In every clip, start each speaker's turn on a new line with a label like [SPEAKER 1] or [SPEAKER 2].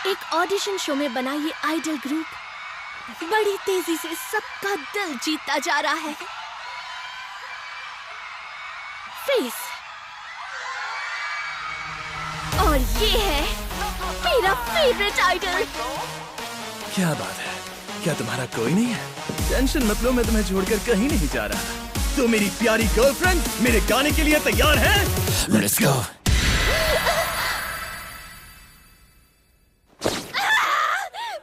[SPEAKER 1] एक audition show में बना ये आइडल ग्रुप बड़ी तेजी से सबका दिल जीतता जा रहा है। फेस, और ये है मेरा फेवरेट आइडल।
[SPEAKER 2] क्या बात है, क्या तुम्हारा कोई नहीं है? टेंशन मत लो, मैं तुम्हें छोड़कर कहीं नहीं जा रहा। तो मेरी प्यारी गर्लफ्रेंड मेरे गाने के लिए तैयार है? Let's go।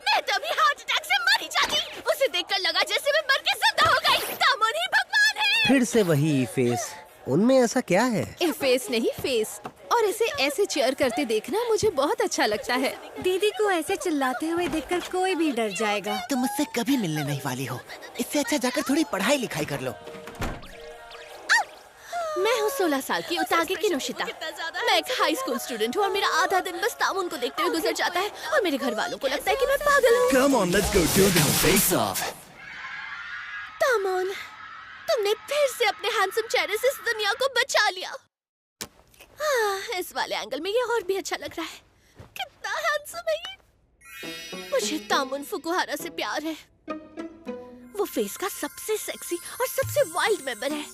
[SPEAKER 1] मैं तो अभी हार्ट अटैक से मर ही जाती। उसे देखकर लगा जैसे मैं मर के जिंदा हो गई। तामोन ही भगवान है।
[SPEAKER 3] फिर से वही फेस, उनमें ऐसा क्या है?
[SPEAKER 1] फेस नहीं फेस, और इसे ऐसे चीयर करते देखना मुझे बहुत अच्छा लगता है।
[SPEAKER 4] दीदी को ऐसे चिल्लाते हुए देखकर कोई भी डर जाएगा।
[SPEAKER 3] तुम मुझसे कभी मिलने नहीं वाली हो, इससे अच्छा जाकर थोड़ी पढ़ाई लिखाई कर लो।
[SPEAKER 1] मैं हूँ 16 साल की उतागे की नोशिता। मैं एक हाई स्कूल स्टूडेंट हूँ और मेरा आधा दिन बस तामुन को देखते हुए गुजर जाता है और मेरे घर वालों को लगता है कि मैं पागल हूँ।
[SPEAKER 2] Come on, let's go do the face off।
[SPEAKER 1] तामुन, तुमने फिर से अपने हैंडसम चेहरे से इस दुनिया को बचा लिया। इस वाले एंगल में ये और भी अच्छा लग रहा है। कितना हैंडसम है ये। मुझे तामुन फुकुहारा से प्यार है। वो फेस का सबसे सेक्सी और सबसे वाइल्ड मेंबर है।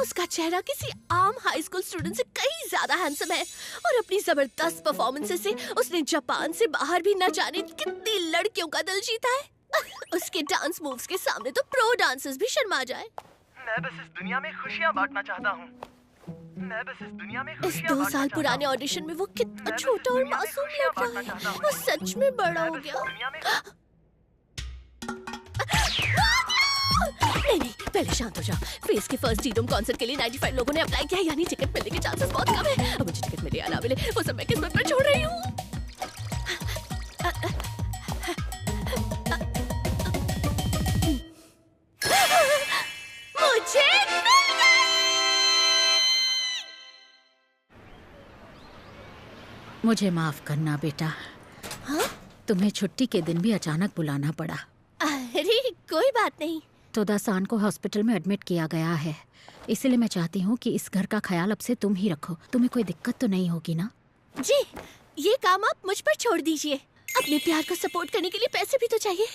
[SPEAKER 1] उसका चेहरा किसी आम हाई स्कूल स्टूडेंट से कहीं ज्यादा हैंडसम है और अपनी जबरदस्त परफॉर्मेंसेस से उसने जापान से बाहर भी न जाने कितनी लड़कियों का दिल जीता है। उसके डांस मूव्स के सामने तो प्रो डांसर्स भी शर्मा जाए।
[SPEAKER 2] मैं बस इस दुनिया में खुशियाँ बांटना चाहता हूँ। मैं बस इस दुनिया में
[SPEAKER 1] इस 2 साल पुराने ऑडिशन में वो कितना छोटा और मासूम लग रहा है। वो सच में बड़ा हो गया। नहीं, पहले शांत हो जा। फेस के फर्स्ट डीडोम कॉन्सर्ट के लिए 95 लोगों ने अप्लाई किया है, यानी टिकट मिलने के चांसेस बहुत कम है। अब मुझे टिकट मिले या ना मिले, वो सब मैं किस्मत पर छोड़ रही हूँ। मुझे मिल गई।
[SPEAKER 5] मुझे माफ करना बेटा।
[SPEAKER 1] हाँ?
[SPEAKER 5] तुम्हें छुट्टी के दिन भी अचानक बुलाना पड़ा।
[SPEAKER 1] अरे कोई बात नहीं।
[SPEAKER 5] तो दासान को हॉस्पिटल में एडमिट किया गया है, इसलिए मैं चाहती हूँ कि इस घर का ख्याल अब से तुम ही रखो। तुम्हें कोई दिक्कत तो नहीं होगी ना?
[SPEAKER 1] जी, ये काम आप मुझ पर छोड़ दीजिए। अपने प्यार को सपोर्ट करने के लिए पैसे भी तो चाहिए।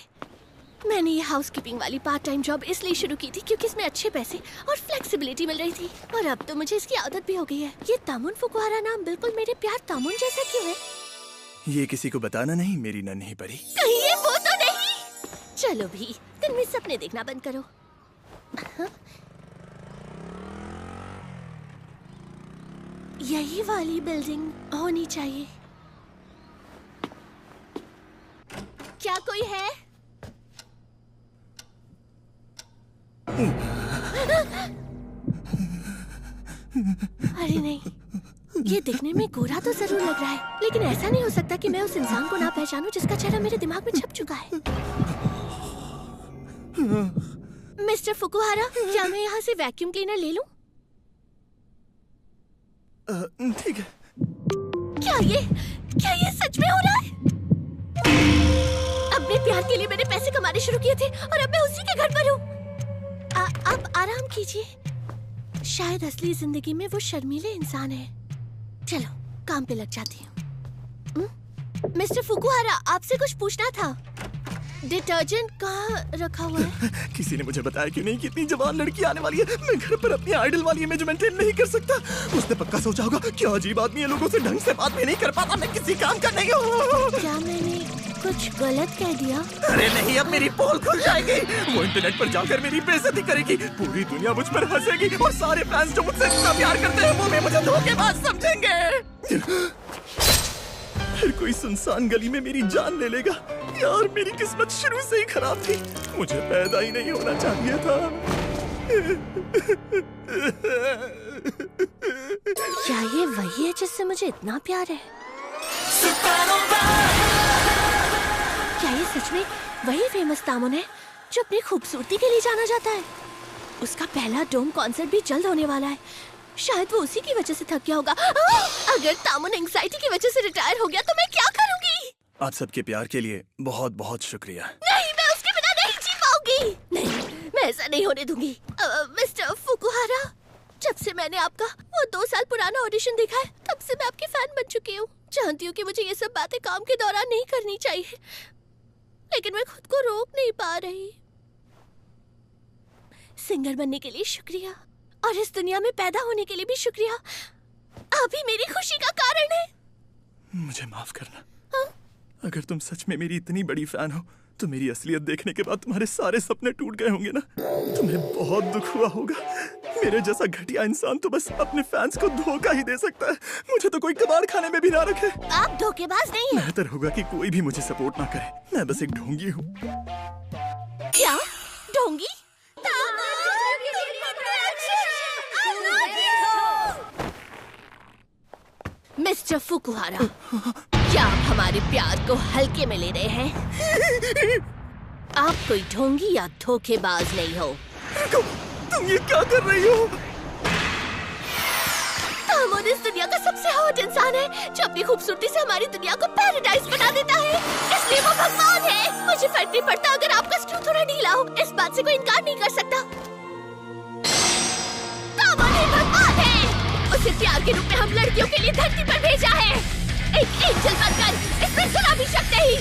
[SPEAKER 1] मैंने ये हाउसकीपिंग वाली पार्ट टाइम जॉब इसलिए शुरू की थी क्योंकि इसमें अच्छे पैसे और फ्लेक्सिबिलिटी मिल रही थी, और अब तो मुझे इसकी आदत भी हो गई है। ये तामुन फुकुहारा नाम बिल्कुल मेरे प्यार तामुन जैसा क्यों है?
[SPEAKER 2] ये किसी को बताना नहीं मेरी नन्ही परी।
[SPEAKER 1] कहीं ये वो तो नहीं? चलो भी, दिन में सपने देखना बंद करो। यही वाली बिल्डिंग होनी चाहिए। क्या कोई है? अरे नहीं, ये दिखने में गोरा तो जरूर लग रहा है, लेकिन ऐसा नहीं हो सकता कि मैं उस इंसान को ना पहचानूं जिसका चेहरा मेरे दिमाग में छप चुका है। मिस्टर फुकुहारा, क्या मैं यहाँ से वैक्यूम क्लीनर ले लूं?
[SPEAKER 2] ठीक है।
[SPEAKER 1] क्या ये सच में हो रहा है? अपने प्यार के लिए मैंने पैसे कमाने शुरू किए थे और अब मैं उसी के घर पर हूँ। आप आराम कीजिए। शायद असली जिंदगी में वो शर्मीले इंसान है। चलो काम पे लग जाती हूँ। मिस्टर फुकुहारा, आपसे कुछ पूछना था। डिटर्जेंट कहाँ रखा हुआ है?
[SPEAKER 2] किसी ने मुझे बताया कि नहीं कि इतनी जवान लड़की आने वाली है। मैं घर पर अपनी आइडल वाली इमेज मेंटेन नहीं कर सकता। उसने पक्का सोचा होगा क्या अजीब आदमी है, लोगों से ढंग से बात भी नहीं कर पाता, मैं किसी काम का नहीं हूँ।
[SPEAKER 1] क्या मैंने कुछ गलत कह दिया?
[SPEAKER 2] अरे नहीं, अब मेरी पोल खुल जाएगी। वो इंटरनेट पर जाकर मेरी बेइज्जती करेगी, पूरी दुनिया मुझ पर हंसेगी और सारे फैंस जो मुझसे इतना प्यार करते हैं वो भी मुझे धोखेबाज समझेंगे। फिर कोई सुनसान गली में मेरी जान ले लेगा। यार मेरी किस्मत शुरू से ही खराब थी, मुझे पैदा ही नहीं होना चाहिए था।
[SPEAKER 1] क्या ये वही है जिससे मुझे इतना प्यार है? क्या ये सच में वही फेमस तामुन है जो अपनी खूबसूरती के लिए जाना जाता है? उसका पहला डोम कॉन्सर्ट भी जल्द होने वाला है। शायद वो उसी की वजह से थक गया होगा। अगर तामुन एंग्जाइटी की वजह से रिटायर हो गया तो मैं क्या करूंगी?
[SPEAKER 2] आप सबके प्यार के लिए बहुत बहुत शुक्रिया।
[SPEAKER 1] नहीं, मैं उसके बिना नहीं जी पाऊंगी। नहीं, मैं ऐसा नहीं होने दूंगी। मिस्टर फुकुहारा, जब से मैंने आपका वो 2 साल पुराना ऑडिशन देखा है, तब से मैं आपकी फैन बन चुकी हूँ। जानती हूँ कि मुझे ये सब बातें काम के दौरान नहीं करनी चाहिए, लेकिन मैं खुद को रोक नहीं पा रही। सिंगर बनने के लिए शुक्रिया, और इस दुनिया में पैदा होने के लिए भी शुक्रिया। आप ही मेरी खुशी का कारण है।
[SPEAKER 2] मुझे माफ करना। अगर तुम सच में मेरी इतनी बड़ी फैन हो तो मेरी असलियत देखने के बाद तुम्हारे सारे सपने टूट गए होंगे ना। तुम्हें बहुत दुख हुआ होगा। मेरे जैसा घटिया इंसान तो बस अपने फैंस को धोखा ही दे सकता है। मुझे तो कोई कबाड़ खाने में भी ना रखे।
[SPEAKER 1] आप धोखेबाज नहीं हैं।
[SPEAKER 2] बेहतर होगा कि कोई भी मुझे सपोर्ट ना करे। मैं बस एक ढोंगी हूँ।
[SPEAKER 1] क्या ढोंगी? मिस्टर फुकुहारा, क्या आप हमारे प्यार को हल्के में ले रहे हैं? आप कोई ढोंगी या धोखेबाज नहीं हो।
[SPEAKER 2] तुम ये क्या कर रही हो?
[SPEAKER 1] तामोन इस दुनिया का सबसे हॉट इंसान है, जो अपनी खूबसूरती से हमारी दुनिया को पैराडाइज बना देता है। इसलिए वो भगवान है। मुझे फर्क नहीं पड़ता अगर आपका स्क्रू थोड़ा ढीला हो, इस बात से कोई इनकार नहीं कर सकता। तामोन ही भगवान है। उसे प्यार के रूप में हम लड़कियों के लिए धरती पर भेजा है, एक एंजल बनकर। इसमें जरा भी शक नहीं।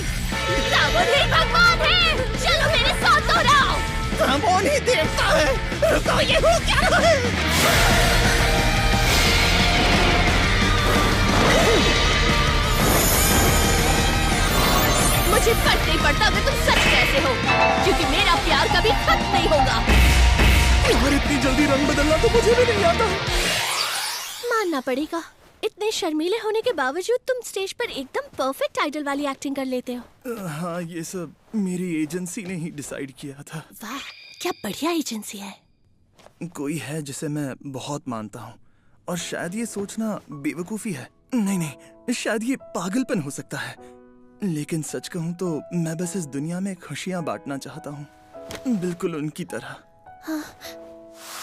[SPEAKER 1] तामोन ही भगवान है। चलो मेरे साथ दोहराओ।
[SPEAKER 2] तामोन ही देवता है। तो ये हो क्या रहा है?
[SPEAKER 1] मुझे फर्क नहीं पड़ता अगर तुम सच कैसे हो, क्योंकि मेरा प्यार कभी खत्म नहीं होगा।
[SPEAKER 2] और इतनी जल्दी रंग बदलना तो मुझे भी नहीं आता।
[SPEAKER 1] मानना पड़ेगा, इतने शर्मीले होने के बावजूद तुम स्टेज पर एकदम परफेक्ट आइडल वाली एक्टिंग कर लेते हो।
[SPEAKER 2] हाँ, ये सब मेरी एजेंसी ने ही डिसाइड किया था।
[SPEAKER 1] वाह, क्या बढ़िया एजेंसी है।
[SPEAKER 2] कोई है जिसे मैं बहुत मानता हूँ, और शायद ये सोचना बेवकूफी है। नहीं, शायद ये पागलपन हो सकता है। लेकिन सच कहूँ तो मैं बस इस दुनिया में खुशियाँ बांटना चाहता हूँ, बिल्कुल उनकी तरह।
[SPEAKER 1] हाँ,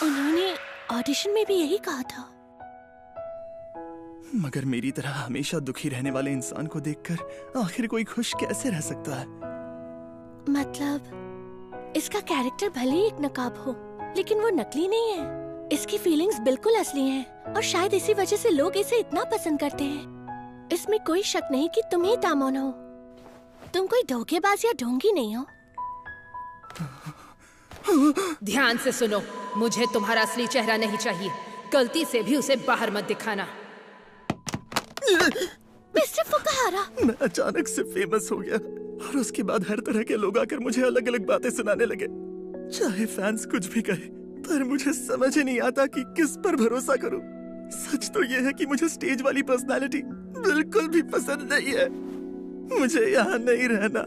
[SPEAKER 1] उन्होंने ऑडिशन में भी यही कहा था।
[SPEAKER 2] मगर मेरी तरह हमेशा दुखी रहने वाले इंसान को देखकर आखिर कोई खुश कैसे रह सकता है?
[SPEAKER 1] मतलब इसका कैरेक्टर भले ही एक नकाब हो, लेकिन वो नकली नहीं है। इसकी फीलिंग्स बिल्कुल असली हैं, और शायद इसी वजह से लोग इसे इतना पसंद करते हैं। इसमें कोई शक नहीं कि तुम ही तामोन हो। तुम कोई धोखेबाज या ढोंगी नहीं हो।
[SPEAKER 6] ध्यान से सुनो, मुझे तुम्हारा असली चेहरा नहीं चाहिए। गलती से भी उसे बाहर मत दिखाना।
[SPEAKER 1] मिस्टर फुकुहारा,
[SPEAKER 2] मैं अचानक से फेमस हो गया, और उसके बाद हर तरह के लोग आकर मुझे अलग अलग बातें सुनाने लगे। चाहे फैंस कुछ भी कहे, पर मुझे समझ ही नहीं आता कि किस पर भरोसा करूं। सच तो ये है कि मुझे स्टेज वाली पर्सनालिटी बिल्कुल भी पसंद नहीं है। मुझे यहाँ नहीं रहना।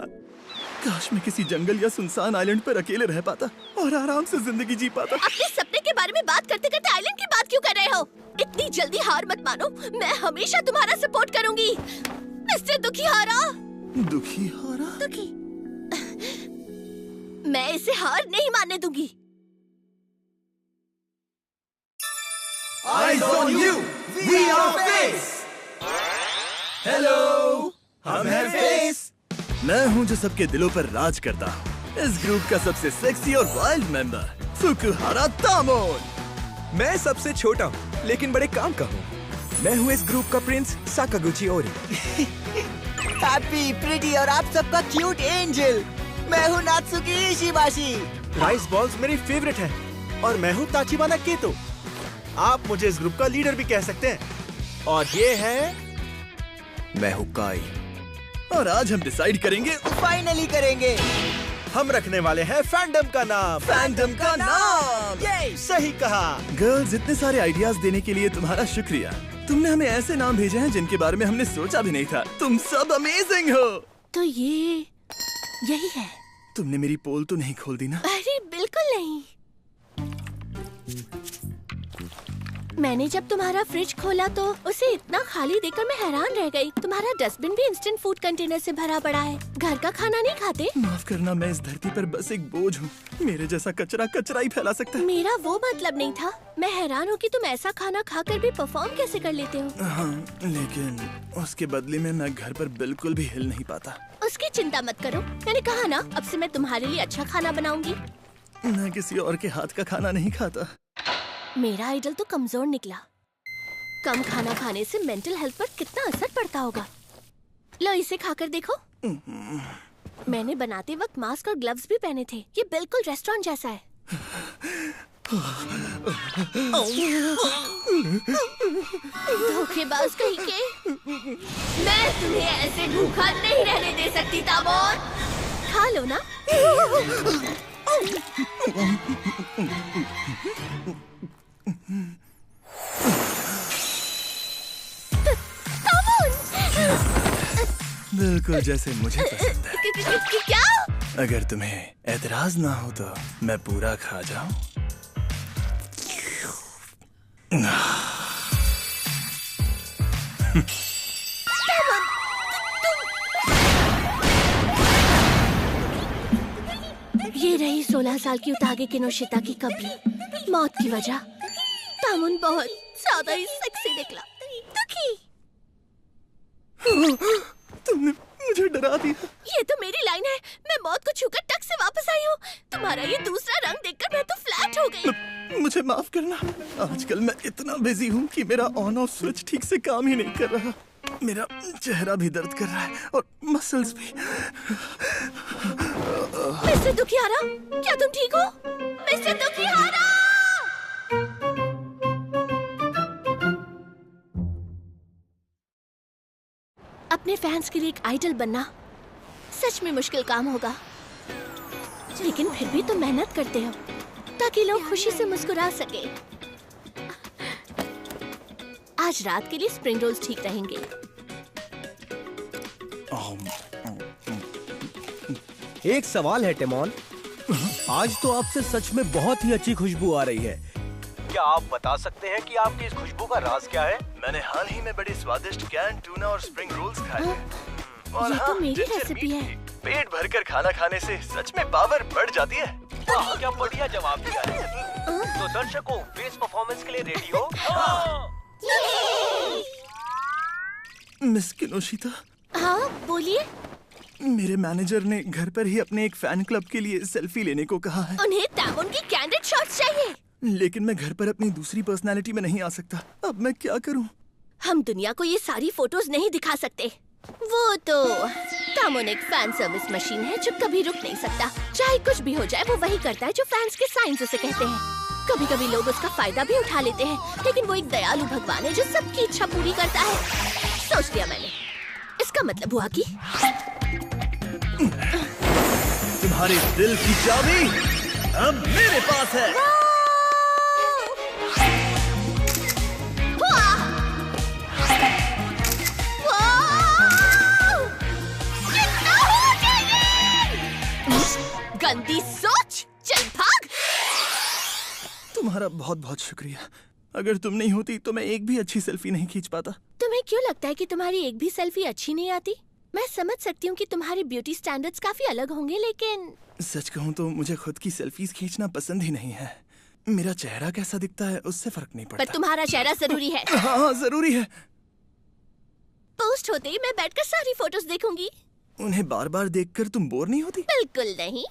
[SPEAKER 2] काश मैं किसी जंगल या सुनसान आइलैंड पर अकेले रह पाता और आराम से जिंदगी जी पाता।
[SPEAKER 1] अपने सपने के बारे में बात करते करते आइलैंड की बात क्यों कर रहे हो? इतनी जल्दी हार मत मानो। मैं हमेशा तुम्हारा सपोर्ट करूंगी, मिस्टर दुखीहारा।
[SPEAKER 2] दुखीहारा?
[SPEAKER 1] दुखी। मैं इसे हार नहीं मानने दूंगी।
[SPEAKER 2] Eyes on you, we are Face. Hello, हम हैं Face. मैं हूँ जो सबके दिलों पर राज करता हूँ। इस ग्रुप का सबसे सेक्सी और वाइल्ड मेंबर फुकुहारा तामोन।
[SPEAKER 7] मैं सबसे छोटा हूँ लेकिन बड़े काम का हूँ। मैं हूँ इस ग्रुप का प्रिंस साकागुची ओरी।
[SPEAKER 3] हैप्पी, प्रिटी और आप सबका क्यूट एंजल। मैं हूँ नात्सुकी इशिबाशी।
[SPEAKER 7] राइस बॉल्स मेरी फेवरेट है, और मैं हूँ ताचिबाना केतो। आप मुझे इस ग्रुप का लीडर भी कह सकते हैं। और ये है, मैं हूँ काई।
[SPEAKER 2] और आज हम डिसाइड करेंगे,
[SPEAKER 3] फाइनली करेंगे।
[SPEAKER 7] हम रखने वाले हैं फैंडम का नाम।
[SPEAKER 2] फैंडम का नाम।
[SPEAKER 7] ये सही कहा।
[SPEAKER 2] गर्ल्स, इतने सारे आइडियाज देने के लिए तुम्हारा शुक्रिया। तुमने हमें ऐसे नाम भेजे हैं जिनके बारे में हमने सोचा भी नहीं था। तुम सब अमेजिंग हो।
[SPEAKER 1] तो ये यही है।
[SPEAKER 2] तुमने मेरी पोल तो नहीं खोल दी ना?
[SPEAKER 1] अरे बिल्कुल नहीं। मैंने जब तुम्हारा फ्रिज खोला तो उसे इतना खाली देखकर मैं हैरान रह गई। तुम्हारा डस्टबिन भी इंस्टेंट फूड कंटेनर से भरा पड़ा है। घर का खाना नहीं खाते?
[SPEAKER 2] माफ करना, मैं इस धरती पर बस एक बोझ हूँ। मेरे जैसा कचरा ही फैला सकता है।
[SPEAKER 1] मेरा वो मतलब नहीं था। मैं हैरान हूँ कि तुम ऐसा खाना खाकर भी परफॉर्म कैसे कर लेते हो।
[SPEAKER 2] हाँ, लेकिन उसके बदले में मैं घर पर बिल्कुल भी हिल नहीं पाता।
[SPEAKER 1] उसकी चिंता मत करो, मैंने कहा ना, अब से मैं तुम्हारे लिए अच्छा खाना बनाऊंगी।
[SPEAKER 2] मैं किसी और के हाथ का खाना नहीं खाता।
[SPEAKER 1] मेरा आइडल तो कमजोर निकला। कम खाना खाने से मेंटल हेल्थ पर कितना असर पड़ता होगा। लो इसे खाकर देखो। मैंने बनाते वक्त मास्क और ग्लव्स भी पहने थे। ये बिल्कुल रेस्टोरेंट जैसा है। धोखेबाज कहीं के। मैं तुम्हें ऐसे भूखा नहीं रहने दे सकती तामोन। खा लो ना।
[SPEAKER 2] बिल्कुल जैसे मुझे पसंद है।
[SPEAKER 1] क्या?
[SPEAKER 2] अगर तुम्हें एतराज ना हो तो मैं पूरा खा जाऊं।
[SPEAKER 1] ये रही 16 साल की उतागे किनोशिता की कभी मौत की वजह। तामुन बहुत ज्यादा ही सेक्सी निकला। दुखी।
[SPEAKER 2] तुमने मुझे डरा दिया।
[SPEAKER 1] ये तो मेरी लाइन है। मैं मौत को छूकर टक से वापस आई हूँ। तुम्हारा ये दूसरा रंग देखकर मैं तो फ्लैट हो गई।
[SPEAKER 2] मुझे माफ करना। आजकल मैं इतना बिजी हूँ कि मेरा ऑन ऑफ स्विच ठीक से काम ही नहीं कर रहा। मेरा चेहरा भी दर्द कर रहा है और मसल्स भी।
[SPEAKER 1] मिस्टर दुखियारा, क्या तुम ठीक हो? मिस्टर दुखियारा! अपने फैंस के लिए एक आइडल बनना सच में मुश्किल काम होगा, लेकिन फिर भी तुम मेहनत करते हो ताकि लोग खुशी से मुस्कुरा सके। आज रात के लिए स्प्रिंग रोल्स ठीक रहेंगे।
[SPEAKER 8] एक सवाल है टेमोन, आज तो आपसे सच में बहुत ही अच्छी खुशबू आ रही है। क्या आप बता सकते हैं कि आपकी इस खुशबू का राज क्या है?
[SPEAKER 2] मैंने हाल ही में बड़ी स्वादिष्ट कैन टूना और स्प्रिंग रोल्स खाए हैं। और
[SPEAKER 1] ये तो मेरी रेसिपी है।
[SPEAKER 2] पेट भरकर खाना खाने से सच में पावर बढ़ जाती है।
[SPEAKER 8] वाह, क्या बढ़िया जवाब दिया है। तो दर्शकों, फेस परफॉर्मेंस के लिए रेडी हो?
[SPEAKER 2] मिस किनोशिता।
[SPEAKER 1] हाँ बोलिए।
[SPEAKER 2] मेरे मैनेजर ने घर पर ही अपने एक फैन क्लब के लिए सेल्फी लेने को कहा है।
[SPEAKER 1] उन्हें तामुन की कैंडिड शॉट्स चाहिए।
[SPEAKER 2] लेकिन मैं घर पर अपनी दूसरी पर्सनालिटी में नहीं आ सकता। अब मैं क्या करूं?
[SPEAKER 1] हम दुनिया को ये सारी फोटोज नहीं दिखा सकते। वो तो तामुन एक फैन सर्विस मशीन है जो कभी रुक नहीं सकता। चाहे कुछ भी हो जाए वो वही करता है जो फैंस के साइंस उसे कहते हैं। कभी कभी लोग उसका फायदा भी उठा लेते हैं, लेकिन वो एक दयालु भगवान है जो सबकी इच्छा पूरी करता है। सोच लिया मैंने। इसका मतलब हुआ कि
[SPEAKER 2] तुम्हारे दिल की चाबी अब मेरे पास है।
[SPEAKER 1] गंदी सोच, चल भाग।
[SPEAKER 2] तुम्हारा बहुत बहुत शुक्रिया। अगर तुम नहीं होती तो मैं एक भी अच्छी सेल्फी नहीं खींच पाता।
[SPEAKER 1] तुम्हें क्यों लगता है कि तुम्हारी एक भी सेल्फी अच्छी नहीं आती? मैं समझ सकती हूँ कि तुम्हारे ब्यूटी स्टैंडर्ड्स काफी अलग होंगे, लेकिन
[SPEAKER 2] सच कहूँ तो मुझे खुद की सेल्फीज खींचना पसंद ही नहीं है। मेरा चेहरा कैसा दिखता है उससे फर्क नहीं पड़ता।
[SPEAKER 1] पर तुम्हारा चेहरा जरूरी है।
[SPEAKER 2] हाँ जरूरी है।
[SPEAKER 1] पोस्ट होते ही मैं बैठकर सारी फोटोज देखूंगी।
[SPEAKER 2] उन्हें बार बार देखकर तुम बोर नहीं होती?
[SPEAKER 1] बिल्कुल नहीं।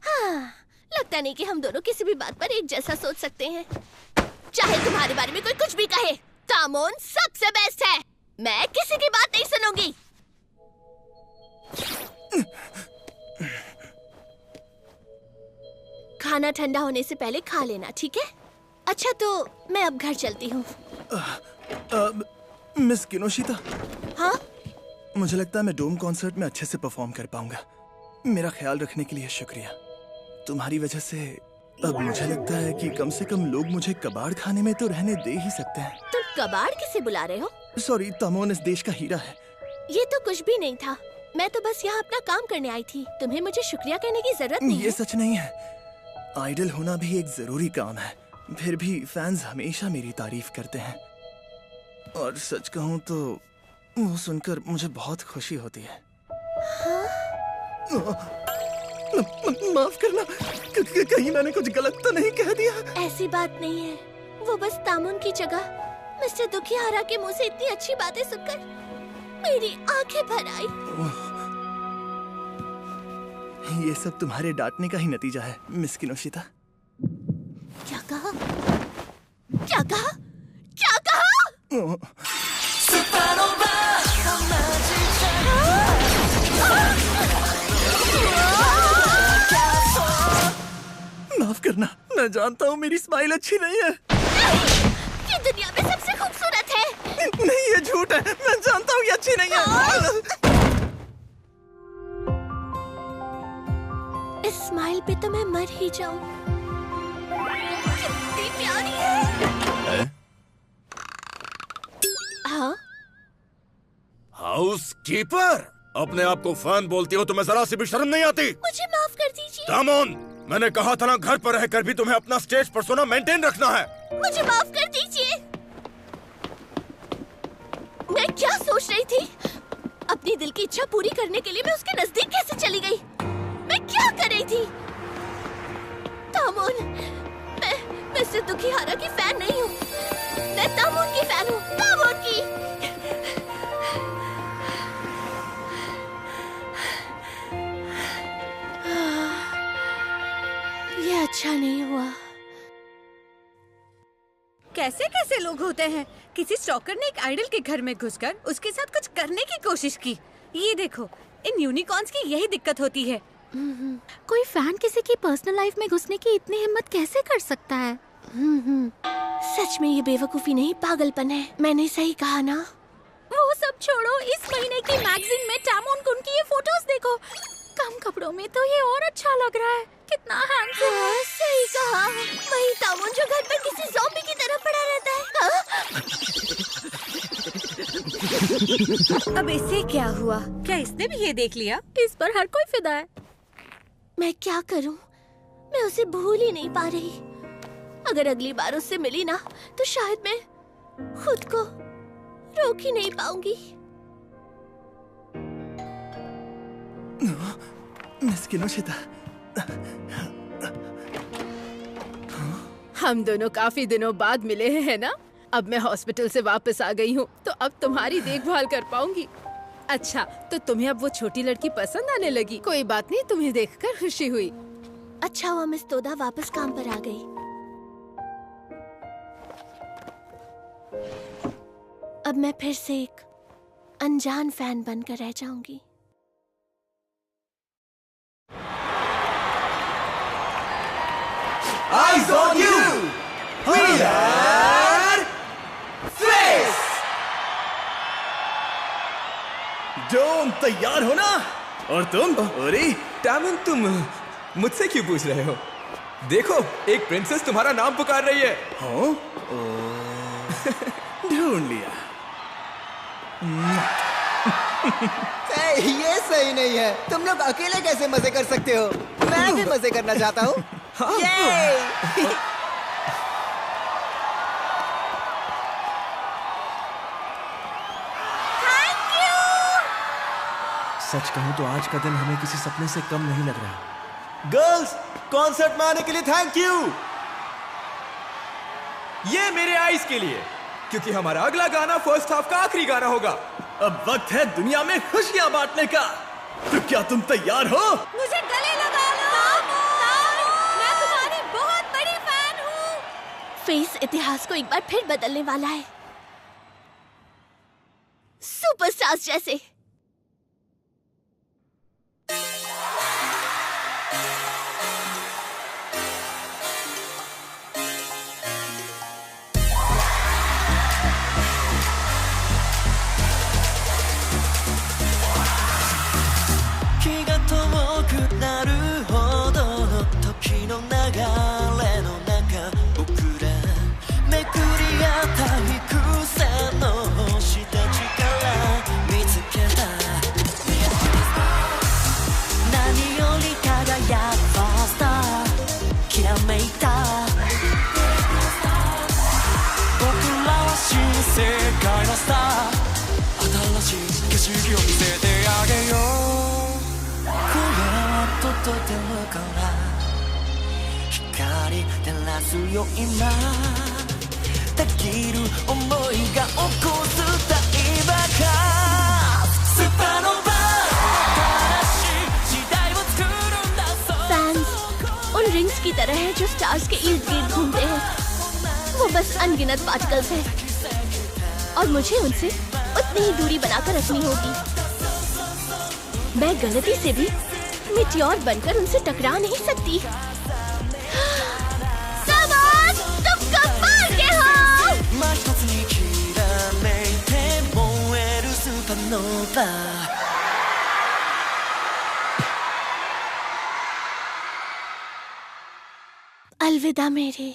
[SPEAKER 1] हाँ, लगता नहीं कि हम दोनों किसी भी बात पर एक जैसा सोच सकते हैं। चाहे तुम्हारे बारे में कोई कुछ भी कहे, तामोन सबसे बेस्ट है। मैं किसी की बात नहीं सुनूंगी। खाना ठंडा होने से पहले खा लेना, ठीक है? अच्छा तो मैं अब घर चलती हूँ।
[SPEAKER 2] मिस किनोशिता।
[SPEAKER 1] हाँ?
[SPEAKER 2] मुझे लगता है मैं डोम कॉन्सर्ट में अच्छे से परफॉर्म कर पाऊंगा। मेरा ख्याल रखने के लिए शुक्रिया। तुम्हारी वजह से अब मुझे लगता है कि कम से कम लोग मुझे कबाड़ खाने में तो रहने दे ही सकते हैं।
[SPEAKER 1] तुम कबाड़ किसे बुला रहे हो?
[SPEAKER 2] सॉरी, तामोन इस देश का हीरा है।
[SPEAKER 1] ये तो कुछ भी नहीं था। मैं तो बस यहाँ अपना काम करने आई थी। तुम्हें मुझे शुक्रिया कहने की जरूरत नहीं
[SPEAKER 2] ये
[SPEAKER 1] है।
[SPEAKER 2] सच नहीं है। आइडल होना भी एक जरूरी काम है। फिर भी फैंस हमेशा मेरी तारीफ करते हैं। और सच कहूँ तो वो सुनकर मुझे बहुत खुशी होती है। माफ करना, कहीं मैंने कुछ गलत तो नहीं कह दिया?
[SPEAKER 1] ऐसी बात नहीं है। वो बस तामुन की जगह मिस्टर दुखियारा के मुंह से इतनी अच्छी बातें सुनकर मेरी आंखें भर आई।
[SPEAKER 2] ये सब तुम्हारे डांटने का ही नतीजा है मिस किनोशिता।
[SPEAKER 1] क्या कहा? क्या कहा? क्या कहा?
[SPEAKER 2] माफ करना, मैं जानता हूँ मेरी स्माइल अच्छी नहीं है।
[SPEAKER 1] ये दुनिया में सबसे खूबसूरत है।
[SPEAKER 2] नहीं, ये झूठ है। मैं जानता हूँ ये अच्छी नहीं है।
[SPEAKER 1] इस स्माइल पे तो मैं मर ही जाऊं। कितनी प्यारी है। हाँ?
[SPEAKER 9] हाउसकीपर, अपने आप को फैन बोलती हो, तुम्हें जरा सी भी शर्म नहीं आती?
[SPEAKER 1] मुझे माफ कर दीजिए।
[SPEAKER 9] कम ऑन, मैंने कहा था ना, घर पर रहकर भी तुम्हें अपना स्टेज पर्सोना मेंटेन रखना है।
[SPEAKER 1] मुझे माफ कर दीजिए। मैं क्या सोच रही थी? अपनी दिल की इच्छा पूरी करने के लिए मैं उसके नजदीक कैसे चली गई? मैं क्या कर रही थी? तामोन, मैं सिर्फ दुखीहारा की फैन नहीं हूँ। मैं तामोन की फैन हूँ। तामोन की। ये अच्छा नहीं हुआ।
[SPEAKER 4] कैसे कैसे लोग होते हैं? किसी स्टॉकर ने एक आइडल के घर में घुसकर उसके साथ कुछ करने की कोशिश की। ये देखो, इन यूनिकॉर्न्स की यही दिक्कत होती है।
[SPEAKER 5] कोई फैन किसी की पर्सनल लाइफ में घुसने की इतनी हिम्मत कैसे कर सकता है?
[SPEAKER 1] सच में ये बेवकूफी नहीं, पागलपन है। मैंने सही कहा ना?
[SPEAKER 5] वो सब छोड़ो, इस महीने की मैगजीन में टामोन कुन की ये फोटोज देखो। कम कपड़ों में तो ये और अच्छा लग रहा है। कितना हैंडसम है।
[SPEAKER 1] सही कहा। वही तामोन जो घर पर किसी ज़ॉम्बी की तरह पड़ा रहता है।
[SPEAKER 4] अब इससे क्या हुआ? क्या इसने भी ये देख लिया?
[SPEAKER 5] इस पर हर कोई फिदा है।
[SPEAKER 1] मैं क्या करूं? मैं उसे भूल ही नहीं पा रही। अगर अगली बार उससे मिली ना, तो शायद मैं खुद को रोक ही नहीं पाऊंगी।
[SPEAKER 2] मिस्किनोशिता,
[SPEAKER 6] हम दोनों काफी दिनों बाद मिले हैं ना? अब मैं हॉस्पिटल से वापस आ गई हूँ, तो अब तुम्हारी देखभाल कर पाऊंगी। अच्छा, तो तुम्हें अब वो छोटी लड़की पसंद आने लगी? कोई बात नहीं, तुम्हें देखकर खुशी हुई।
[SPEAKER 1] अच्छा हुआ मिस तोदा वापस काम पर आ गई। अब मैं फिर से एक अनजान फैन बनकर रह जाऊंगी।
[SPEAKER 7] Eyes on you! Winner! Face!
[SPEAKER 2] Zone, तैयार हो ना? और तुम? ओरी?
[SPEAKER 10] टामन, तुम मुझसे क्यों पूछ रहे हो? देखो, एक प्रिंसेस तुम्हारा नाम पुकार रही है।
[SPEAKER 2] हाँ? ढूंढ लिया।
[SPEAKER 3] ये सही नहीं है। तुम लोग अकेले कैसे मजे कर सकते हो? मैं भी मजे करना चाहता हूँ।
[SPEAKER 7] सच कहूं तो आज का दिन हमें किसी सपने से कम नहीं लग रहा। गर्ल्स, कॉन्सर्ट में आने के लिए थैंक यू।
[SPEAKER 10] ये मेरे आइस के लिए, क्योंकि हमारा अगला गाना फर्स्ट हाफ का आखिरी गाना होगा।
[SPEAKER 2] अब वक्त है दुनिया में खुशियां बांटने का। तो क्या तुम तैयार हो?
[SPEAKER 4] मुझे गले लगा लो। मैं तुम्हारी बहुत बड़ी फैन हूँ।
[SPEAKER 1] फेस इतिहास को एक बार फिर बदलने वाला है, सुपरस्टार्स जैसे। फैंस उन रिंग्स की तरह है जो स्टार्स के इर्द गिर्द घूमते हैं। वो वो बस अनगिनत पार्टिकल्स हैं और मुझे उनसे उतनी ही दूरी बनाकर रखनी होगी। मैं गलती से भी मीटियोर बनकर उनसे टकरा नहीं सकती। कमान, तुम कमाल के हो। अलविदा मेरे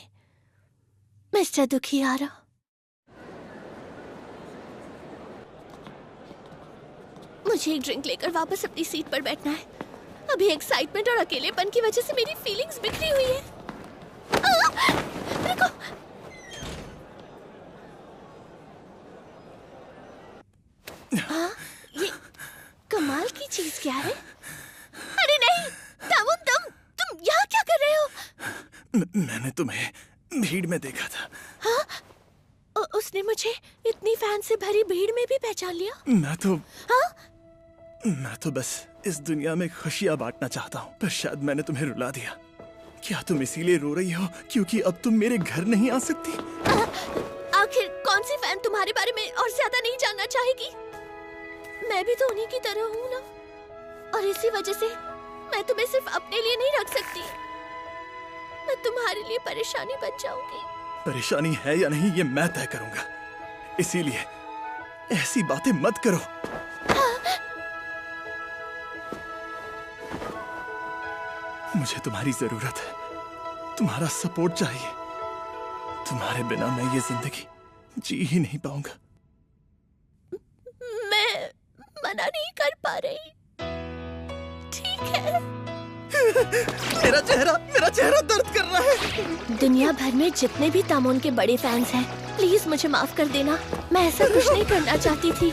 [SPEAKER 1] मिस्टर दुखियारा। मुझे एक ड्रिंक लेकर वापस अपनी सीट पर बैठना है। अभी एक्साइटमेंट और अकेलेपन की वजह से मेरी फीलिंग्स बिखरी हुई है। देखो। हाँ, ये कमाल की चीज क्या है? अरे नहीं, तुम यहाँ क्या कर रहे हो?
[SPEAKER 2] मैंने तुम्हें भीड़ में देखा था।
[SPEAKER 1] हाँ? उसने मुझे इतनी फैन से भरी भीड़ में भी पहचान लिया?
[SPEAKER 2] मैं तो बस इस दुनिया में खुशियाँ बांटना चाहता हूँ, पर शायद मैंने तुम्हें रुला दिया। क्या तुम इसीलिए रो रही हो क्योंकि अब तुम मेरे घर नहीं आ सकती?
[SPEAKER 1] आखिर कौन सी फैन तुम्हारे बारे में और ज्यादा नहीं जानना चाहेगी? मैं भी तो उन्हीं की तरह हूँ ना, और इसी वजह से मैं तुम्हें सिर्फ अपने लिए नहीं रख सकती। मैं तुम्हारे लिए परेशानी बन जाऊंगी।
[SPEAKER 2] परेशानी है या नहीं ये मैं तय करूंगा, इसीलिए ऐसी बातें मत करो। मुझे तुम्हारी जरूरत है, तुम्हारा सपोर्ट चाहिए। तुम्हारे बिना मैं ये जिंदगी जी ही नहीं पाऊंगा।
[SPEAKER 1] मैं मना नहीं कर पा रही, ठीक है?
[SPEAKER 2] मेरा चेहरा दर्द कर रहा है।
[SPEAKER 1] दुनिया भर में जितने भी तामोन के बड़े फैंस हैं, प्लीज मुझे माफ कर देना। मैं ऐसा कुछ नहीं करना चाहती थी।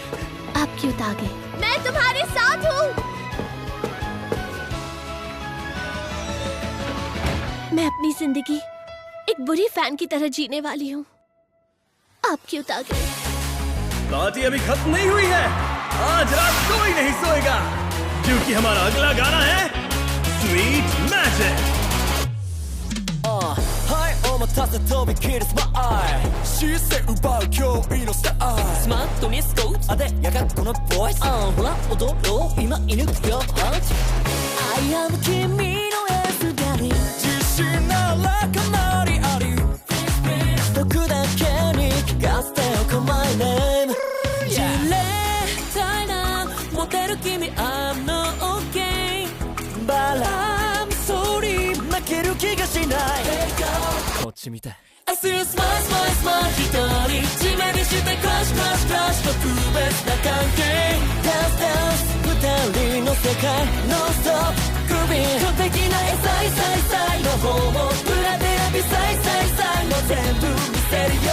[SPEAKER 1] आप क्यों आ गए? मैं तुम्हारे साथ हूँ। मैं अपनी जिंदगी एक बुरी फैन की तरह जीने वाली हूँ। आप क्यों आ गए?
[SPEAKER 2] पार्टी अभी खत्म नहीं हुई है। आज रात कोई नहीं सोएगा क्योंकि हमारा अगला गाना है Sweet Magic.
[SPEAKER 11] はい、お待たせ飛び切るスマイル視線奪う驚異のスタイルスマートにスコーツあでやがこのボイスほら踊ろう今射抜くよパンチ I am 君のエスダリ自信ならかなりあり僕だけに聞かせてよ My name じれたいなモテる君 I'm not okay バランスソーリー負ける気がしないこっち見て I see you smile smile smile 一人地面にしてクラッシュクラッシュクラッシュ特別な関係 Dance dance 二人の世界 Non stop 首完璧なエサイサイサイの方も裏で指サイサイサイの全部見せるよ